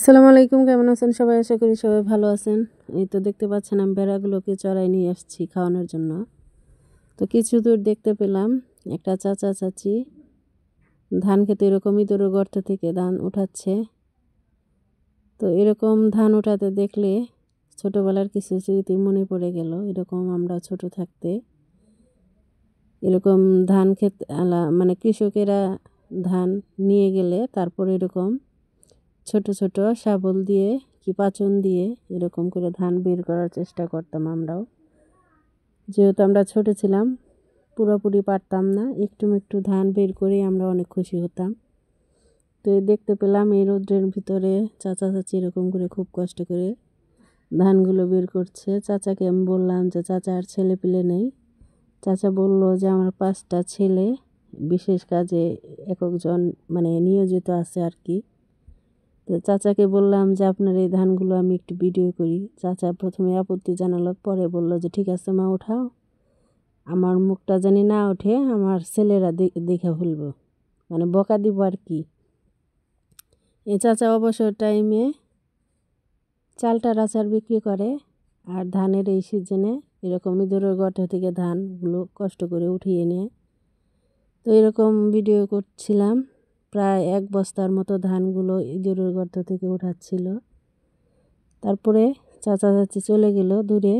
আসসালামু আলাইকুম, কেমন আছেন সবাই? আশা করি সবাই ভালো আছেন। এই তো দেখতে পাচ্ছেন আমি ভেড়াগুলোকে চড়াই নিয়ে আসছি খাওয়ানোর জন্য। তো কিছু দূর দেখতে পেলাম একটা চাচা চাচি ধান খেতে এরকম ইঁদুর গর্ত থেকে ধান উঠাচ্ছে। তো এরকম ধান উঠাতে দেখলে ছোটোবেলার কিছু স্মৃতি মনে পড়ে গেল। এরকম আমরা ছোট থাকতে এরকম ধান খেতে মানে কৃষকেরা ধান নিয়ে গেলে তারপর এরকম ছোট ছোট শাবল দিয়ে কি পাচন দিয়ে এরকম করে ধান বের করার চেষ্টা করতাম আমরাও। যেহেতু আমরা ছোট ছিলাম, পুরোপুরি পারতাম না, একটু একটু ধান বের করে আমরা অনেক খুশি হতাম। তো দেখতে পেলাম এই রৌদ্রের ভিতরে চাচা চাচি এরকম করে খুব কষ্ট করে ধানগুলো বের করছে। চাচাকে আমি বললাম যে চাচা আর ছেলে পেলে নেই। চাচা বলল যে আমার 5টা ছেলে বিশেষ কাজে এক একজন মানে নিয়োজিত আছে আর কি। তো চাচাকে বললাম যে আপনার এই ধানগুলো আমি একটু ভিডিও করি। চাচা প্রথমে আপত্তি জানালো, পরে বলল যে ঠিক আছে মা, ওঠাও, আমার মুখটা জানি না ওঠে, আমার ছেলেরা দেখে ফেলবো, মানে বকা দিব আর কি। এই চাচা অবসর টাইমে চালটার আচার বিক্রি করে, আর ধানের এই সিজনে এরকম ইঁদুরের গর্ত থেকে ধানগুলো কষ্ট করে উঠিয়ে নেয়। তো এরকম ভিডিও করছিলাম, প্রায় 1 বস্তার মতো ধানগুলো ইঁদুরের গর্ত থেকে উঠাচ্ছিল। তারপরে চাচা চাচি চলে গেল দূরে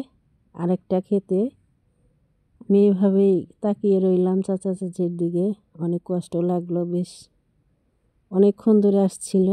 আরেকটা খেতে। আমি এভাবেই তাকিয়ে রইলাম চাচা চাচির দিকে। অনেক কষ্ট লাগলো, বেশ অনেকক্ষণ ধরে আসছিল।